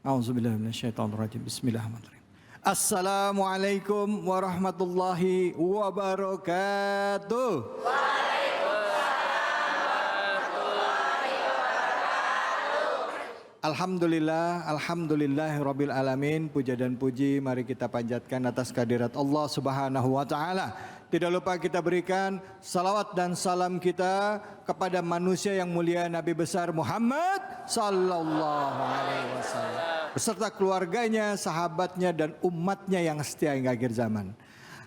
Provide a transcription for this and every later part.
A'udzubillahi minasyaitonirrajim. Bismillahirrahmanirrahim. Assalamualaikum warahmatullahi wabarakatuh. Alhamdulillah, alhamdulillahirabbil alamin. Puja dan puji mari kita panjatkan atas kehadirat Allah Subhanahu wa taala. Tidak lupa kita berikan salawat dan salam kita kepada manusia yang mulia Nabi besar Muhammad sallallahu alaihi wasallam beserta keluarganya, sahabatnya dan umatnya yang setia hingga akhir zaman.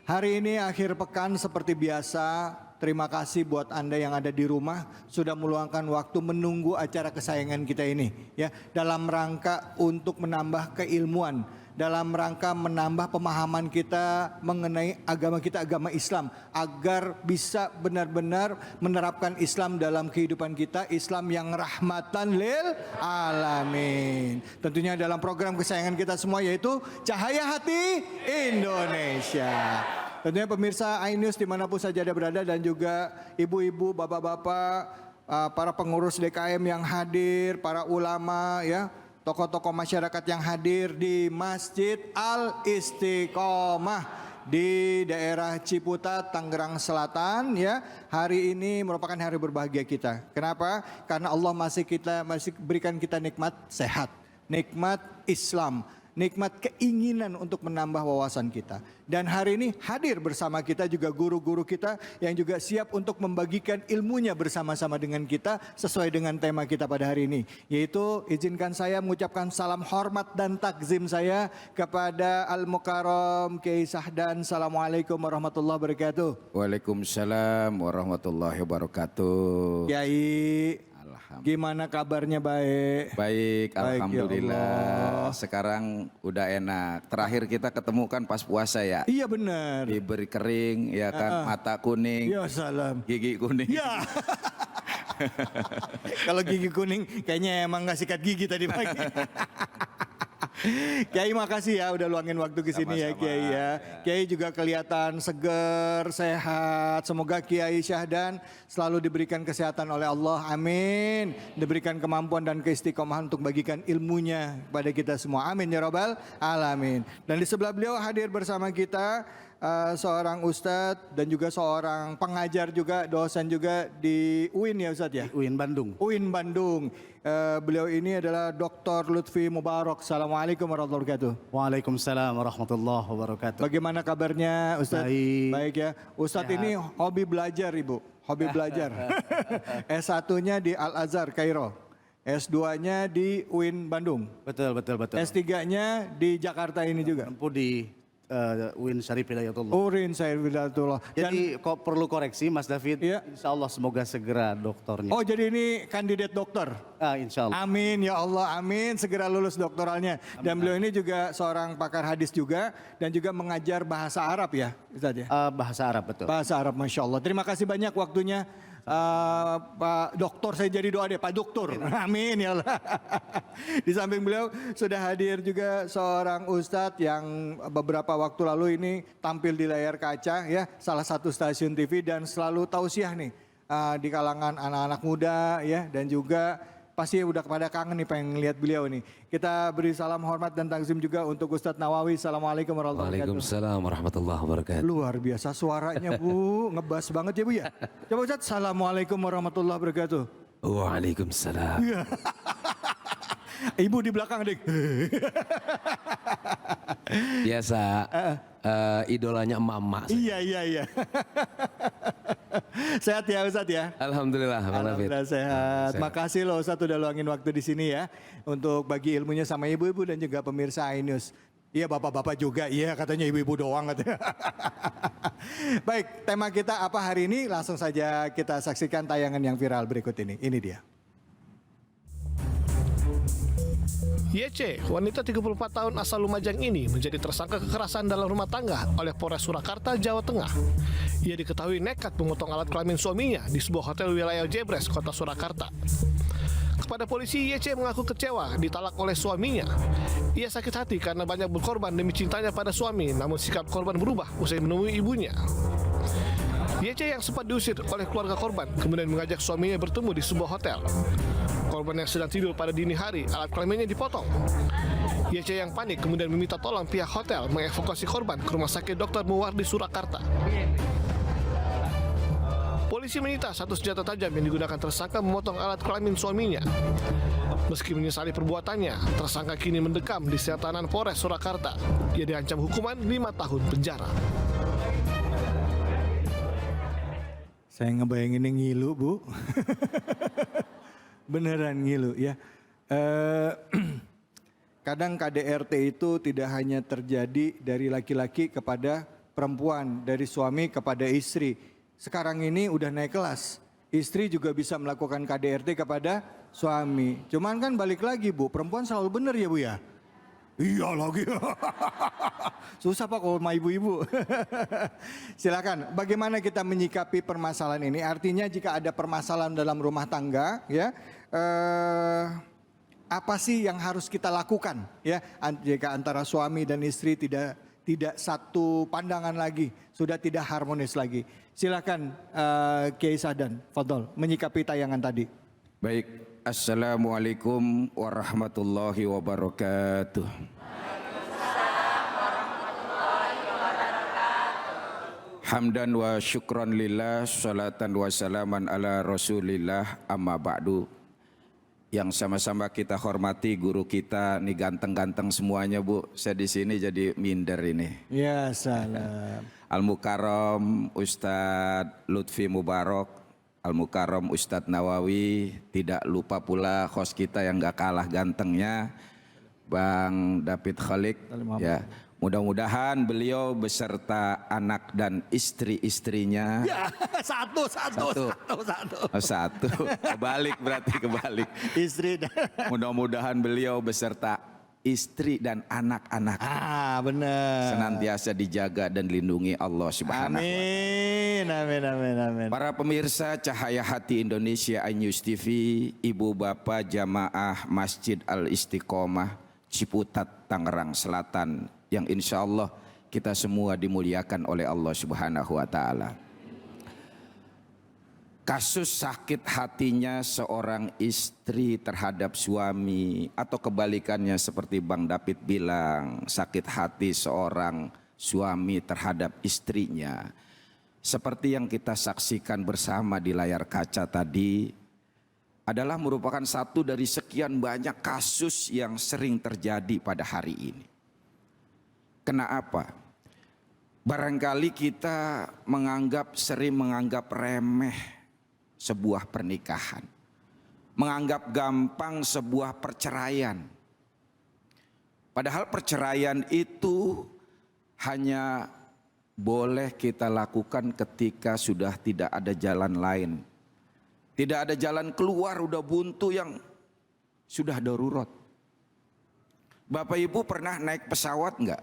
Hari ini akhir pekan seperti biasa. Terima kasih buat Anda yang ada di rumah sudah meluangkan waktu menunggu acara kesayangan kita ini ya, dalam rangka untuk menambah keilmuan, dalam rangka menambah pemahaman kita mengenai agama kita, agama Islam, agar bisa benar-benar menerapkan Islam dalam kehidupan kita, Islam yang rahmatan lil alamin. Tentunya dalam program kesayangan kita semua, yaitu Cahaya Hati Indonesia. Tentunya pemirsa iNews dimanapun saja Anda berada, dan juga ibu-ibu, bapak-bapak, para pengurus DKM yang hadir, para ulama ya, tokoh-tokoh masyarakat yang hadir di Masjid Al Istiqomah di daerah Ciputat, Tangerang Selatan ya. Hari ini merupakan hari berbahagia kita. Kenapa? Karena Allah masih berikan kita nikmat sehat, nikmat Islam, nikmat keinginan untuk menambah wawasan kita. Dan hari ini hadir bersama kita juga guru-guru kita yang juga siap untuk membagikan ilmunya bersama-sama dengan kita sesuai dengan tema kita pada hari ini. Yaitu izinkan saya mengucapkan salam hormat dan takzim saya kepada Al-Mukarram Kiai Sahdan. Assalamualaikum warahmatullahi wabarakatuh. Waalaikumsalam warahmatullahi wabarakatuh. Kiai, gimana kabarnya? Baik. Baik, Ya alhamdulillah. Sekarang udah enak. Terakhir kita ketemu kan pas puasa ya. Iya benar. Diberi kering ya kan, mata kuning, Ya salam. gigi kuning. Ya. Kalau gigi kuning kayaknya emang nggak sikat gigi tadi pagi. Kiai makasih ya udah luangin waktu ke sini ya Kiai ya. Kiai juga kelihatan seger, sehat. Semoga Kiai Syahdan selalu diberikan kesehatan oleh Allah. Amin. Diberikan kemampuan dan keistiqomahan untuk bagikan ilmunya kepada kita semua. Amin ya rabbal alamin. Dan di sebelah beliau hadir bersama kita seorang ustadz dan juga seorang pengajar juga, dosen juga di UIN ya Ustadz ya? UIN Bandung. UIN Bandung. Beliau ini adalah Dr. Lutfi Mubarak. Assalamualaikum warahmatullahi wabarakatuh. Waalaikumsalam warahmatullahi wabarakatuh. Bagaimana kabarnya Ustadz? Baik. Ya. Ustadz ini hobi belajar Ibu, hobi belajar. S1-nya di Al-Azhar, Kairo. S2-nya di UIN Bandung. Betul. S3-nya di Jakarta ini juga. Menempuh di UIN Syarif Hidayatullah. UIN Syarif Hidayatullah. Jadi kok perlu koreksi Mas David? Iya. Insya Allah semoga segera doktornya. Oh jadi ini kandidat dokter? Insya Allah. Amin ya Allah, amin. Segera lulus doktoralnya. Dan beliau ini juga seorang pakar hadis juga, dan juga mengajar bahasa Arab ya Ustaz ya? Bahasa Arab, betul. Bahasa Arab, Masya Allah. Terima kasih banyak waktunya. Pak Doktor, saya jadi doa deh Pak Doktor. Amin ya Allah. Di samping beliau sudah hadir juga seorang ustadz yang beberapa waktu lalu ini tampil di layar kaca ya, salah satu stasiun TV, dan selalu tausiah nih di kalangan anak-anak muda ya, dan juga pasti udah pada kangen nih pengen lihat beliau nih. Kita beri salam hormat dan takzim juga untuk Ustadz Nawawi. Assalamualaikum warahmatullahi wabarakatuh. Waalaikumsalam warahmatullahi wabarakatuh. Luar biasa suaranya Bu, ngebas banget ya Bu ya. Coba Ustadz, Assalamualaikum warahmatullahi wabarakatuh. Waalaikumsalam. Ibu di belakang deh. Biasa idolanya emak-emak. Iya. Sehat ya Ustadz ya? Alhamdulillah. Alhamdulillah sehat. Makasih loh Ustadz udah luangin waktu di sini ya, untuk bagi ilmunya sama ibu-ibu dan juga pemirsa iNews. Iya bapak-bapak juga, iya katanya ibu-ibu doang katanya. Baik, tema kita apa hari ini? Langsung saja kita saksikan tayangan yang viral berikut ini. Ini dia. YC, wanita 34 tahun asal Lumajang ini menjadi tersangka kekerasan dalam rumah tangga oleh Polres Surakarta, Jawa Tengah. Ia diketahui nekat memotong alat kelamin suaminya di sebuah hotel wilayah Jebres, Kota Surakarta. Kepada polisi, YC mengaku kecewa ditalak oleh suaminya. Ia sakit hati karena banyak berkorban demi cintanya pada suami, namun sikap korban berubah usai menemui ibunya. YC yang sempat diusir oleh keluarga korban kemudian mengajak suaminya bertemu di sebuah hotel. Korban yang sedang tidur pada dini hari, alat kelaminnya dipotong. YC yang panik kemudian meminta tolong pihak hotel mengevakuasi korban ke Rumah Sakit Dr. Muwardi Surakarta. Polisi menyita satu senjata tajam yang digunakan tersangka memotong alat kelamin suaminya. Meski menyesali perbuatannya, tersangka kini mendekam di sel tahanan Polres Surakarta. Ia diancam hukuman 5 tahun penjara. Saya ngebayanginnya ngilu, Bu. Beneran ngilu ya. Kadang KDRT itu tidak hanya terjadi dari laki-laki kepada perempuan, dari suami kepada istri. Sekarang ini udah naik kelas. Istri juga bisa melakukan KDRT kepada suami. Cuman kan balik lagi, Bu, perempuan selalu benar ya, Bu ya? Iya lagi. Susah Pak kalau sama ibu-ibu. Silakan, bagaimana kita menyikapi permasalahan ini? Artinya jika ada permasalahan dalam rumah tangga, ya, apa sih yang harus kita lakukan, ya? Jika antara suami dan istri tidak satu pandangan lagi, sudah tidak harmonis lagi. Silakan Kiai Sahdan, fadhol, menyikapi tayangan tadi. Baik, Assalamualaikum warahmatullahi wabarakatuh. Hamdan wa syukran lillah, salatan wa salaman ala rasulillah, amma ba'du. Yang sama-sama kita hormati guru kita, nih ganteng-ganteng semuanya, Bu. Saya di sini jadi minder ini. Ya salam. Al-Mukarram Ustadz Lutfi Mubarak, Al-Mukarram Ustadz Nawawi, tidak lupa pula host kita yang gak kalah gantengnya, Bang David Khalik. Ya, mudah-mudahan beliau beserta anak dan istri-istrinya. Ya, satu. Oh, satu. Kebalik berarti kebalik. Istri. Mudah-mudahan beliau beserta istri dan anak-anak Benar. senantiasa dijaga dan dilindungi Allah Subhanahu wa Ta'ala. Amin. Para pemirsa Cahaya Hati Indonesia iNews TV, Ibu Bapak Jamaah Masjid Al-Istiqomah Ciputat Tangerang Selatan, yang insya Allah kita semua dimuliakan oleh Allah Subhanahu wa Ta'ala. Kasus sakit hatinya seorang istri terhadap suami, atau kebalikannya seperti Bang David bilang, sakit hati seorang suami terhadap istrinya, seperti yang kita saksikan bersama di layar kaca tadi, adalah merupakan satu dari sekian banyak kasus yang sering terjadi pada hari ini. Kenapa? Barangkali kita sering menganggap remeh sebuah pernikahan, menganggap gampang sebuah perceraian. Padahal perceraian itu hanya boleh kita lakukan ketika sudah tidak ada jalan lain. Tidak ada jalan keluar, udah buntu yang sudah darurat. Bapak Ibu pernah naik pesawat enggak?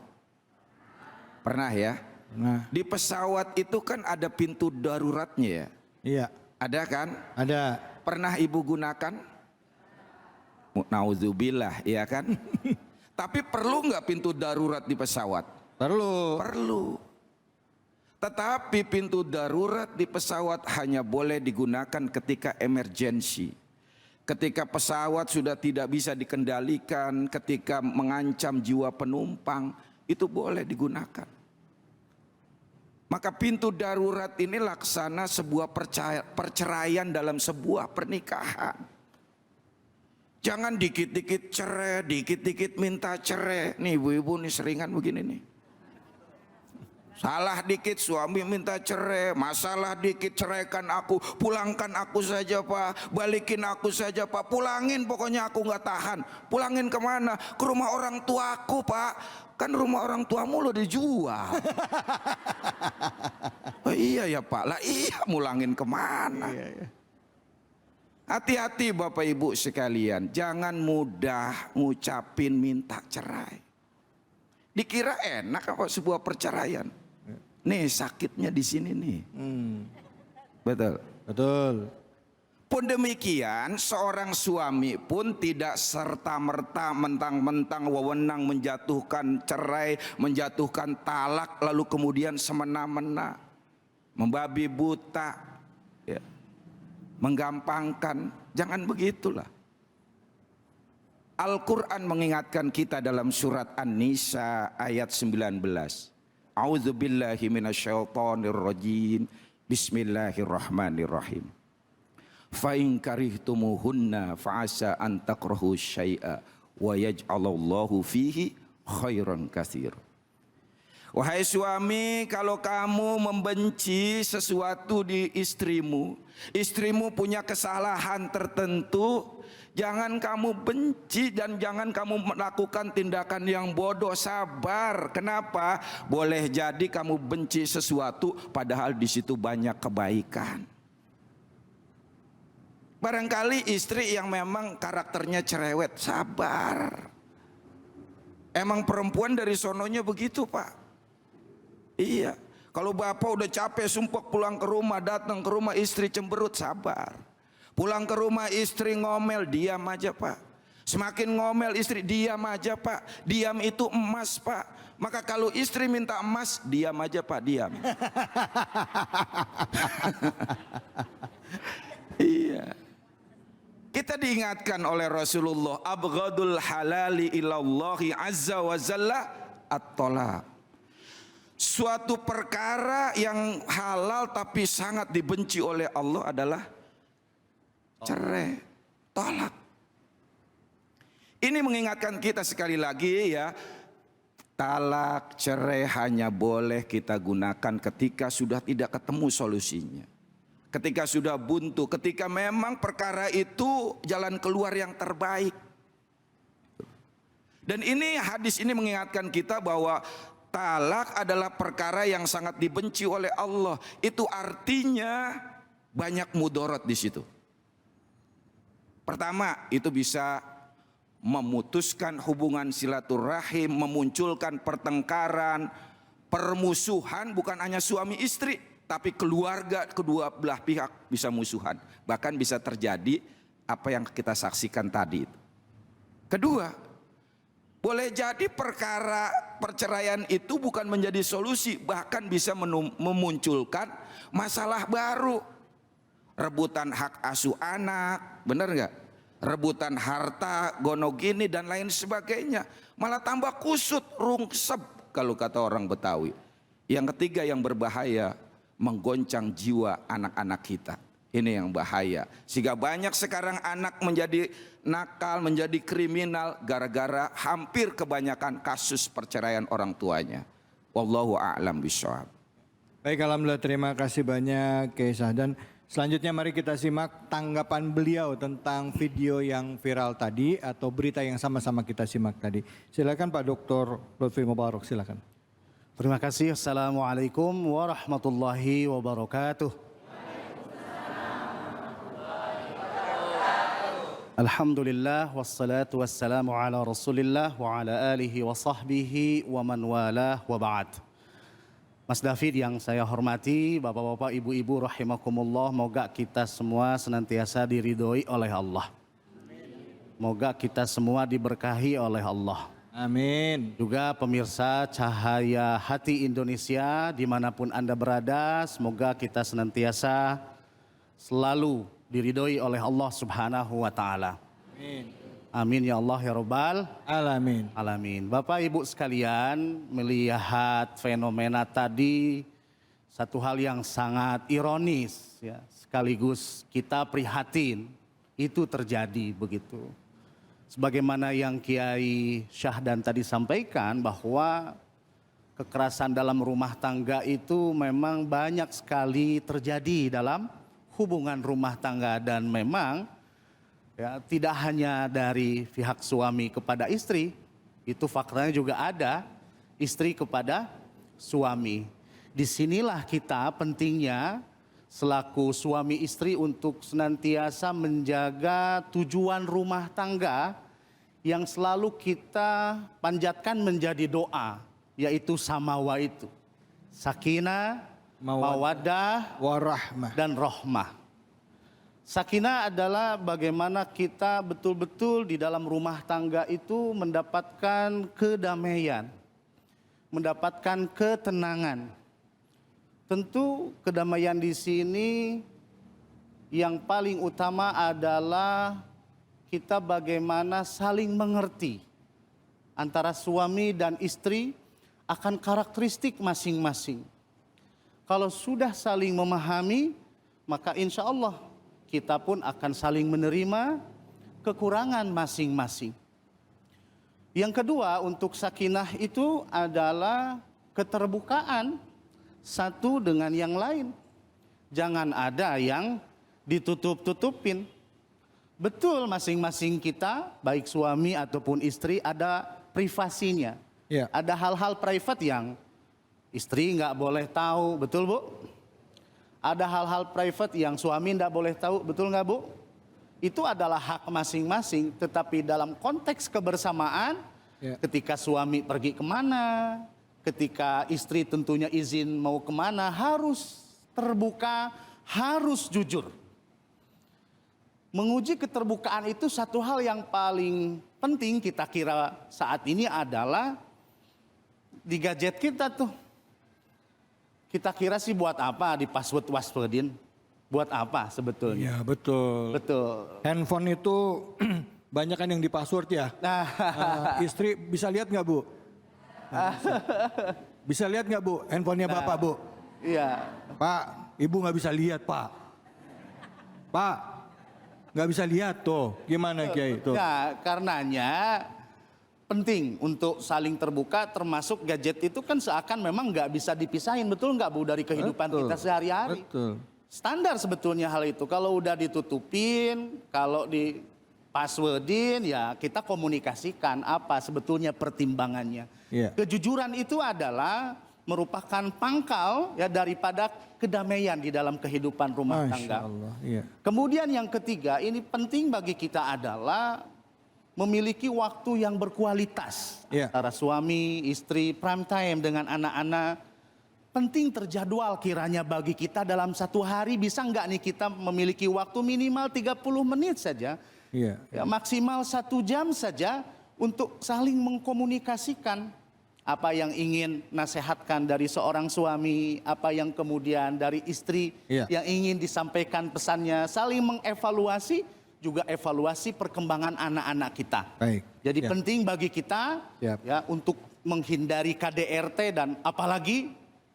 Pernah ya? Nah, Di pesawat itu kan ada pintu daruratnya ya? iya. Ada kan? Ada. Pernah Ibu gunakan? Nauzubillah, ya kan? Tapi perlu nggak pintu darurat di pesawat? Perlu. Perlu. Tetapi pintu darurat di pesawat hanya boleh digunakan ketika emergensi. Ketika pesawat sudah tidak bisa dikendalikan, ketika mengancam jiwa penumpang, itu boleh digunakan. Maka pintu darurat ini laksana sebuah perceraian dalam sebuah pernikahan. Jangan dikit-dikit cerai, dikit-dikit minta cerai. Nih ibu-ibu nih seringan begini nih. Salah dikit suami minta cerai, masalah dikit ceraikan aku, pulangkan aku saja Pak, balikin aku saja Pak, pulangin pokoknya aku nggak tahan. Pulangin kemana? Ke rumah orang tuaku Pak. Kan rumah orang tuamu lo dijual. Oh iya ya Pak, lah iya mulangin kemana? Hati-hati Bapak Ibu sekalian, jangan mudah ngucapin minta cerai. Dikira enak apa sebuah perceraian? Nih sakitnya di sini nih. Betul. Betul. Pun demikian, seorang suami pun tidak serta-merta mentang-mentang wewenang menjatuhkan cerai, menjatuhkan talak, lalu kemudian semena-mena, membabi buta, ya, menggampangkan. Jangan begitulah. Al-Quran mengingatkan kita dalam surat An-Nisa ayat 19. A'udzubillahi minasyaitonirrajim. Bismillahirrahmanirrahim. Fa in karihtumuhunna fa'asa an takrahu syai'a wa yaj'alallahu fihi khairan katsir. Wahai suami, kalau kamu membenci sesuatu di istrimu, istrimu punya kesalahan tertentu, jangan kamu benci dan jangan kamu melakukan tindakan yang bodoh. Sabar. Kenapa? Boleh jadi kamu benci sesuatu padahal di situ banyak kebaikan. Barangkali istri yang memang karakternya cerewet, sabar. Emang perempuan dari sononya begitu, Pak. Iya, kalau bapak udah capek sumpah pulang ke rumah, datang ke rumah istri cemberut, sabar. Pulang ke rumah istri ngomel, diam aja Pak. Semakin ngomel istri, diam aja Pak. Diam itu emas Pak. Maka kalau istri minta emas, diam aja Pak, diam. Iya. Kita diingatkan oleh Rasulullah, abghadul halali ilallahi azza wa jalla at-talaq. Suatu perkara yang halal tapi sangat dibenci oleh Allah adalah cerai, talak. Ini mengingatkan kita sekali lagi ya, talak, cerai hanya boleh kita gunakan ketika sudah tidak ketemu solusinya. Ketika sudah buntu, ketika memang perkara itu jalan keluar yang terbaik. Dan ini hadis ini mengingatkan kita bahwa talak adalah perkara yang sangat dibenci oleh Allah. Itu artinya banyak mudarat di situ. Pertama, itu bisa memutuskan hubungan silaturahim, memunculkan pertengkaran, permusuhan, bukan hanya suami istri, tapi keluarga kedua belah pihak bisa musuhan. Bahkan bisa terjadi apa yang kita saksikan tadi. Kedua, boleh jadi perkara perceraian itu bukan menjadi solusi, bahkan bisa memunculkan masalah baru. Rebutan hak asuh anak, benar nggak? Rebutan harta, gonogini dan lain sebagainya. Malah tambah kusut, rungsep kalau kata orang Betawi. Yang ketiga yang berbahaya, menggoncang jiwa anak-anak kita. Ini yang bahaya. Sehingga banyak sekarang anak menjadi nakal, menjadi kriminal gara-gara hampir kebanyakan kasus perceraian orang tuanya. Wallahu a'lam bishawab. Baik, alhamdulillah, terima kasih banyak Kiai Sahdan. Selanjutnya mari kita simak tanggapan beliau tentang video yang viral tadi atau berita yang sama-sama kita simak tadi. Silakan Pak Dr. Lutfi Mubarak, silakan. Terima kasih. Assalamualaikum warahmatullahi wabarakatuh. Alhamdulillah wassalatu wassalamu ala Rasulillah wa ala alihi wa sahbihi wa man walah wa ba'd. Mas David yang saya hormati, bapak-bapak, ibu-ibu rahimakumullah, moga kita semua senantiasa diridhoi oleh Allah. Moga kita semua diberkahi oleh Allah. Amin. Juga pemirsa Cahaya Hati Indonesia dimanapun Anda berada, semoga kita senantiasa selalu diridhoi oleh Allah Subhanahu wa Ta'ala. Amin. Amin ya Allah ya Rabbal Alamin. Alamin. Bapak Ibu sekalian, melihat fenomena tadi satu hal yang sangat ironis ya, sekaligus kita prihatin itu terjadi begitu. Sebagaimana yang Kiai Syahdan tadi sampaikan bahwa kekerasan dalam rumah tangga itu memang banyak sekali terjadi dalam hubungan rumah tangga, dan memang ya, tidak hanya dari pihak suami kepada istri, itu faktanya juga ada istri kepada suami. Disinilah kita pentingnya selaku suami istri untuk senantiasa menjaga tujuan rumah tangga yang selalu kita panjatkan menjadi doa, yaitu samawa itu. Sakinah, mawaddah, warahmah, dan rahmah. Sakinah adalah bagaimana kita betul-betul di dalam rumah tangga itu mendapatkan kedamaian, mendapatkan ketenangan. Tentu kedamaian di sini yang paling utama adalah kita bagaimana saling mengerti antara suami dan istri akan karakteristik masing-masing. Kalau sudah saling memahami, maka insya Allah kita pun akan saling menerima kekurangan masing-masing. Yang kedua, untuk sakinah itu adalah keterbukaan satu dengan yang lain. Jangan ada yang ditutup-tutupin. Betul, masing-masing kita, baik suami ataupun istri, ada privasinya. Ya. Ada hal-hal private yang istri nggak boleh tahu, betul Bu? Ada hal-hal private yang suami nggak boleh tahu, betul nggak Bu? Itu adalah hak masing-masing, tetapi dalam konteks kebersamaan, Ya. ketika suami pergi kemana, ketika istri tentunya izin mau kemana, harus terbuka, harus jujur. Menguji keterbukaan itu satu hal yang paling penting kita kira saat ini adalah di gadget kita tuh. Kita kira sih buat apa di passwordin? Buat apa sebetulnya? Iya, betul. Betul. Handphone itu banyak kan yang di password ya. Nah, Istri bisa lihat nggak Bu? Bisa lihat nggak Bu? Handphonenya Bapak Bu? iya. Pak, Ibu nggak bisa lihat Pak. Pak, nggak bisa lihat tuh. Gimana Kiai tuh? Nah, karenanya penting untuk saling terbuka, termasuk gadget itu kan seakan memang nggak bisa dipisahin, betul nggak Bu, dari kehidupan Betul. kita sehari-hari. Betul. Standar sebetulnya hal itu. Kalau udah ditutupin, kalau di passwordin, ya kita komunikasikan apa sebetulnya pertimbangannya. Iya. Kejujuran itu adalah merupakan pangkal ya daripada kedamaian di dalam kehidupan rumah Masya tangga. Allah. Iya. Kemudian yang ketiga, ini penting bagi kita adalah memiliki waktu yang berkualitas Iya. antara suami, istri, prime time dengan anak-anak. Penting terjadwal kiranya bagi kita dalam satu hari, bisa nggak nih kita memiliki waktu minimal 30 menit saja, Iya. ya maksimal 1 jam saja untuk saling mengkomunikasikan apa yang ingin nasihatkan dari seorang suami, apa yang kemudian dari istri Iya. yang ingin disampaikan pesannya, saling mengevaluasi, juga evaluasi perkembangan anak-anak kita. Baik. Jadi Ya. penting bagi kita Siap. ya untuk menghindari KDRT dan apalagi,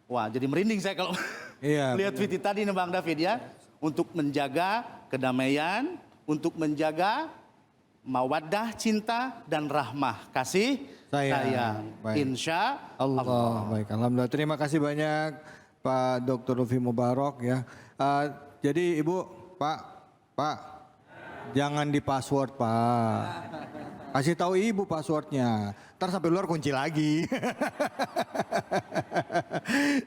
wah jadi merinding saya kalau Iya, lihat video tadi nih Bang David ya, untuk menjaga kedamaian, untuk menjaga mawaddah, cinta dan rahmah, kasih sayang. Baik. Insya Allah. Baik, alhamdulillah. Terima kasih banyak Pak Dr. Lufi Mubarok ya. Jadi Ibu, Pak, jangan di password Pak. Kasih tahu Ibu passwordnya. Ntar sampai luar kunci lagi.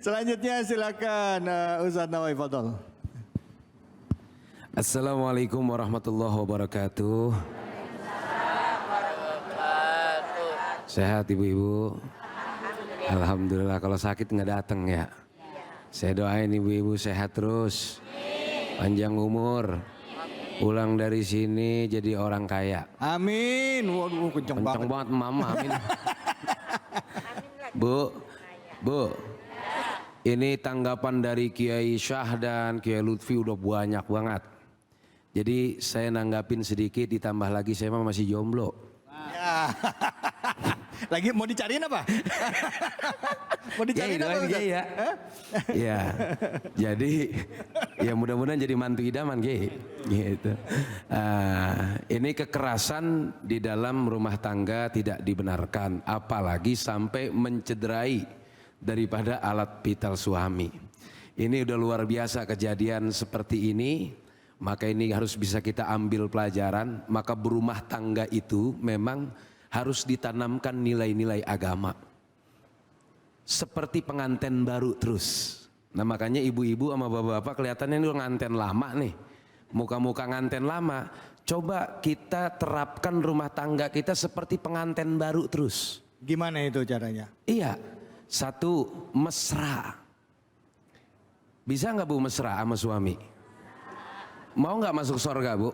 Selanjutnya silakan Ustaz Nawawi, fadhol. Assalamualaikum warahmatullahi wabarakatuh. Sehat ibu-ibu? Alhamdulillah, kalau sakit nggak datang ya. Saya doain ibu-ibu sehat terus, panjang umur, pulang dari sini jadi orang kaya. Amin. Waduh, kenceng Kenceng banget. banget mama, amin. Bu, ini tanggapan dari Kiai Syah dan Kiai Lutfi udah banyak banget. Jadi saya nanggapin sedikit, ditambah lagi saya mah masih jomblo. Ya. Lagi mau dicariin apa? Mau dicariin apa? Ustaz? ya. Ya, jadi ya mudah-mudahan jadi mantu idaman gitu. Ini kekerasan di dalam rumah tangga tidak dibenarkan, apalagi sampai mencederai daripada alat vital suami. Ini udah luar biasa kejadian seperti ini, maka ini harus bisa kita ambil pelajaran. Maka berumah tangga itu memang harus ditanamkan nilai-nilai agama. Seperti pengantin baru terus. Nah makanya ibu-ibu sama bapak-bapak kelihatannya ini nganten lama nih. Muka-muka nganten lama. Coba kita terapkan rumah tangga kita seperti pengantin baru terus. Gimana itu caranya? Iya. Satu, mesra. Bisa nggak Bu mesra sama suami? Mau nggak masuk surga Bu?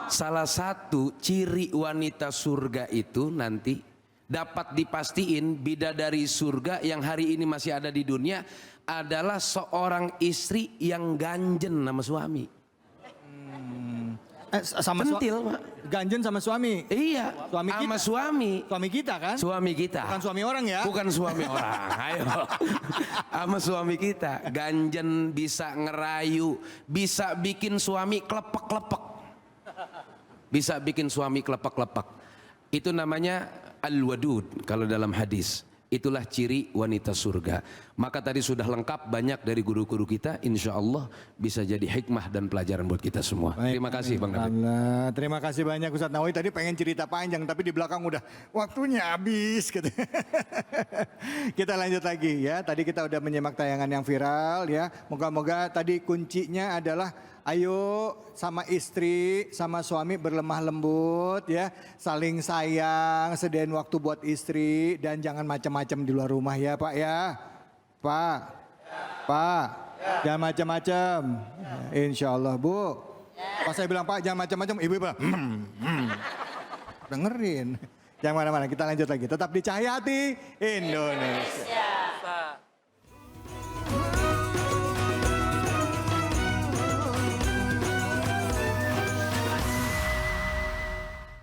Salah satu ciri wanita surga itu nanti dapat dipastiin bidadari surga yang hari ini masih ada di dunia adalah seorang istri yang ganjen sama suami. Sama Centil, Pak. ganjen sama suami. Iya, Suami sama kita. suami. Suami kita kan? Suami kita. Bukan suami orang ya? Bukan suami orang, ayo. Sama suami kita. Ganjen bisa ngerayu, bisa bikin suami klepek-klepek. Bisa bikin suami klepek-klepek. Itu namanya al-wadud kalau dalam hadis. Itulah ciri wanita surga. Maka tadi sudah lengkap banyak dari guru-guru kita. Insya Allah bisa jadi hikmah dan pelajaran buat kita semua. Baik, Terima kasih Bang David. Allah, terima kasih banyak Ustadz Nawawi. Tadi pengen cerita panjang tapi di belakang udah waktunya habis gitu. Kita lanjut lagi ya. Tadi kita udah menyimak tayangan yang viral ya. Moga-moga tadi kuncinya adalah ayo sama istri, sama suami berlemah lembut ya. Saling sayang, sediain waktu buat istri dan jangan macam-macam di luar rumah ya Pak ya. Pak, Pak, jangan macam-macam. Insya Allah Bu. Pas saya bilang Pak jangan macam-macam, ibu bilang dengerin. Jangan mana-mana, kita lanjut lagi. Tetap di Cahaya Hati Indonesia.